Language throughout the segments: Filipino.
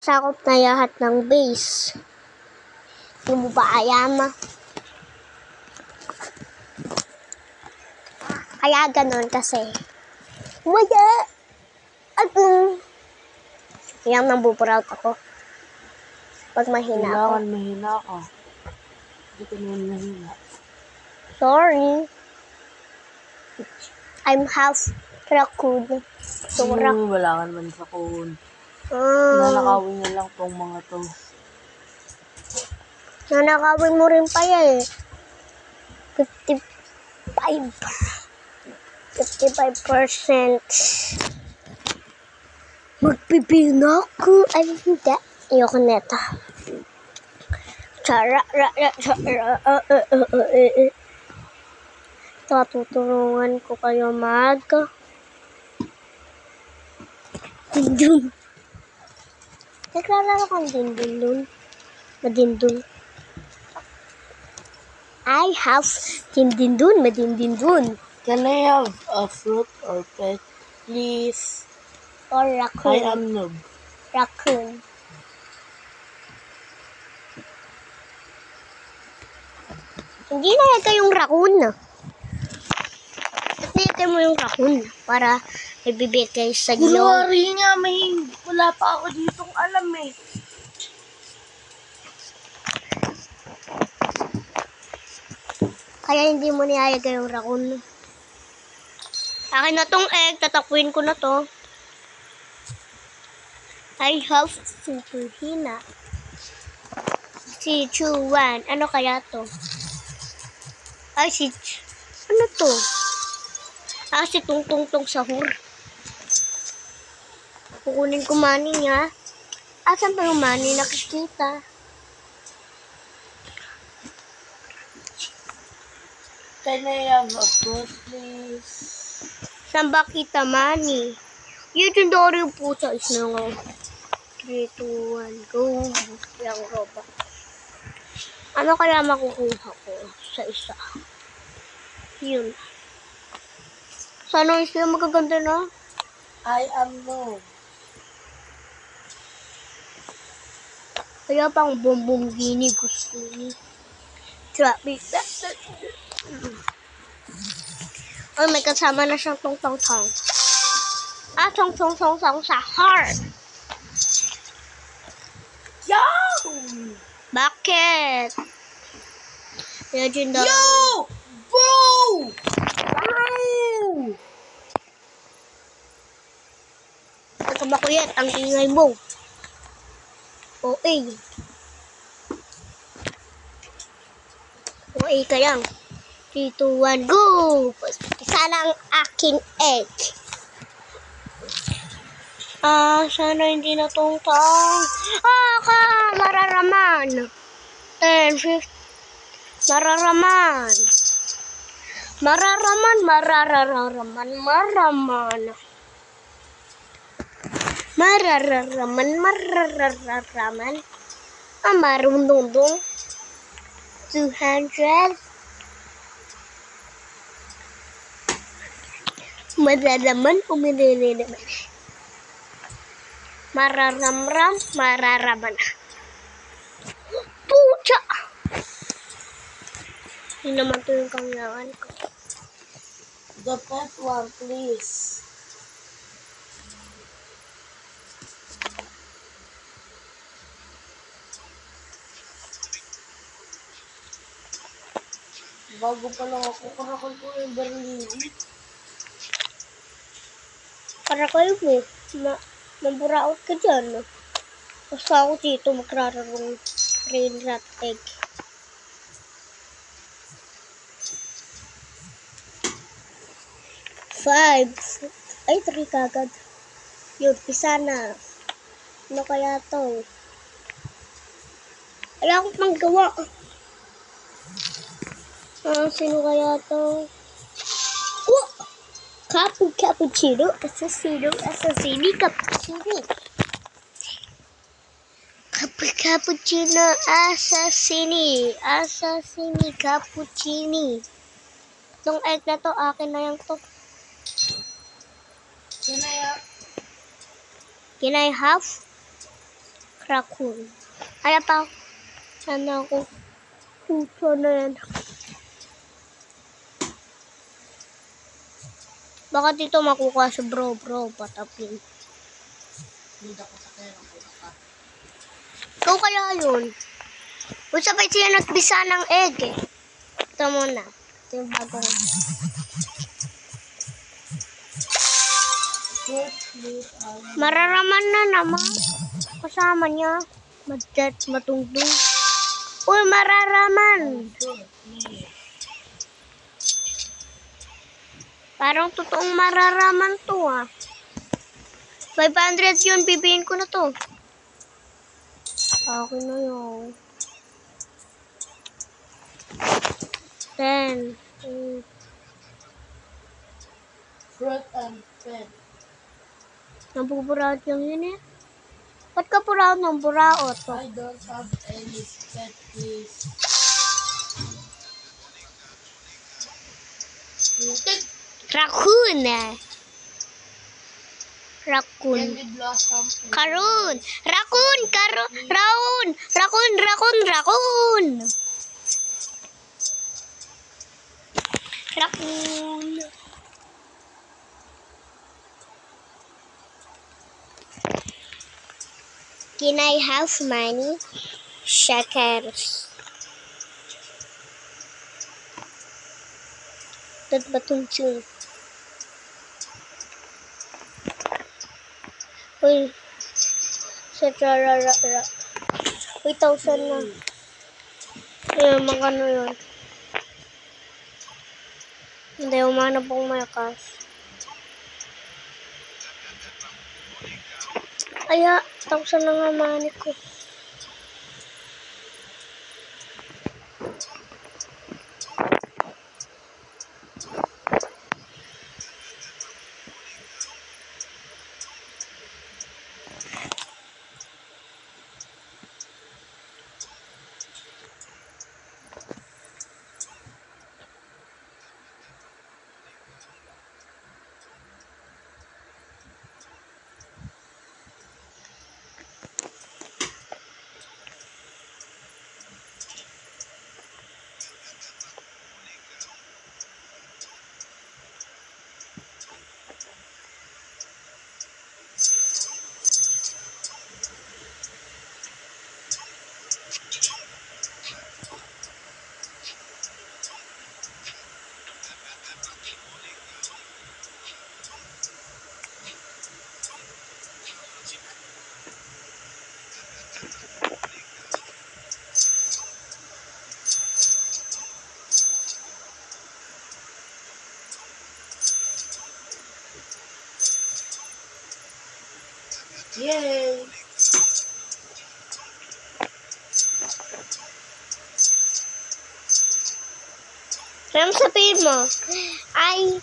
Sakop na lahat ng base. Hindi mo ba ayama? Kaya ganon kasi. Wala! Yang nambuburaut ako. Pag mahina ako. Kailangan mahina ka. Hindi ka naman mahina. Sorry. I'm half raccoon. So, Wala ka naman sa kun. Nanakawin niya lang tong mga to. Nanakawin mo rin pa yan eh. 55%. Magpipina ako. Ay, hindi. Ayoko neta. Tutulungan ko kayo dindun. Naglalaro kang dindun dun. Madindun. I have dindindun, madindindun. Can I have a fruit or pet, please? Or raccoon. I am noob. Raccoon. Hindi na yan kayong raccoon. Natin mo yung raccoon para ibibigay sa iyo. Kunwari nga, wala pa ako ditong alam eh. Kaya hindi mo niyayagay yung raccoon. Akin na tong egg, tatakwin ko na to. I have super hina. Si Chuan. Ano kaya to? Ay, ano to? Si Tungtungtong Sahur. Kukunin ko money niya. Asan pa yung money? Nakikita. Can I have a fruit, please? Saan ba kita money? Yun yung pusa is na nga. 3, 2, 1, go. Yung roba. Ano kaya makukuha ko sa isa? Yun. Sana is yung magaganda na? I am noob. Kaya pang bumbum gini gusto ni. Traffic. Ay, may kasama na siyang tong-tong-tong. Tong-tong-tong-tong sa heart. Yo! Bakit? Legendary. Yo! Bro! Bro! Ito ba kuyet? Ang ingay mo. OA. OA ka lang. 3, 2, 1, go! Sana ang aking egg. Sana hindi na tong-tong. Mararaman. 10, 15. Mararaman. Marundundung. 200. Mararaman. Mararaman. Pucha! Hindi naman ito yung kailangan ko. The pet one, please. Bago pa lang ako, karakol ko yung Berlin. Para kayo mo, mamburaot ka dyan. Basta ako dito magrararong rain rat egg. Five. Ay, 3 kagad. Yun, isa na. Ano kaya to? Kaya akong panggawa. Sino kaya to? Oh! Cappuccino. Assassini. Cappuccino. Assassini. Cappuccini. Itong egg na to, akin na yung to. Can I have Raccoon. Ay, pa. Sana ako. Puso na yan. Baka dito makukuha sa bro. Patapin. Ikaw kaya yun. Kung sabay siya nagbisa ng egg eh. Ito muna. Ito yung bagong. Mararaman na naman. Kasama niya. Matungtong. Uy, mararaman. Parang totoong mararaman to ah. 500 yun. Bibihin ko na to. Okay na yun. 10. Fruit and pet. Nabuburaot lang yun eh. Ba't ka buraot ng buraot? I don't have any pet, please. Raccoon eh. Raccoon. Candy blossom. Raccoon. Raccoon. Can I have money? Shakers. Ba't ba itong tune? Uy. Sa trarara. Uy, 1,000 na. Ayan, magkano yun? Hindi, umanap akong may cash. Aya, 1,000 na nga money ko. Yay! Ano sabihin mo? Ay,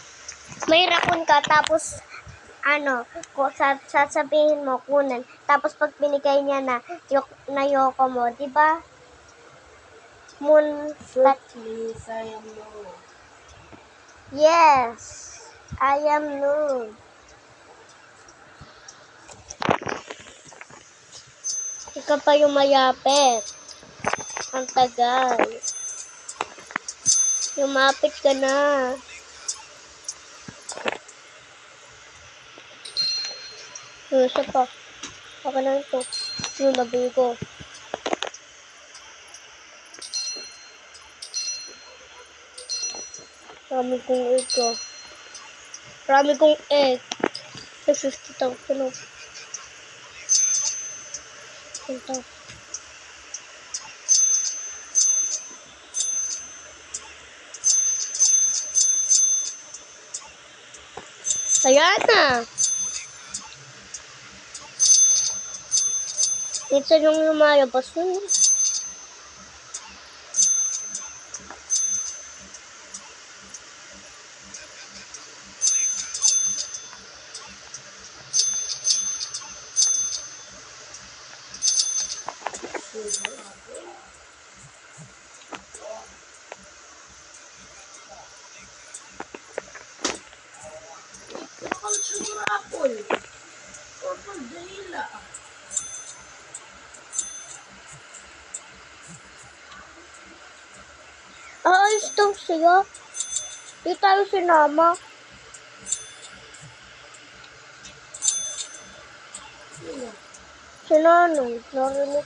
may raccoon ka, tapos, sasabihin mo, kunan. Tapos pag binigay niya na yoko mo, di ba? Fruit, please. I am low. Yes, I am nude. Ikaw pa yung mayapit. Ang tagal. Lumapit ka na. Isa pa. Baka na ito. Yung nabili ko. Marami kong egg ko. Marami kong egg. 50,000. Ito. Ayan na. Ito yung lumalabas nun. Apple. Purple vanilla. gusto siya. Di tayo sinama. Si Nanay, narinig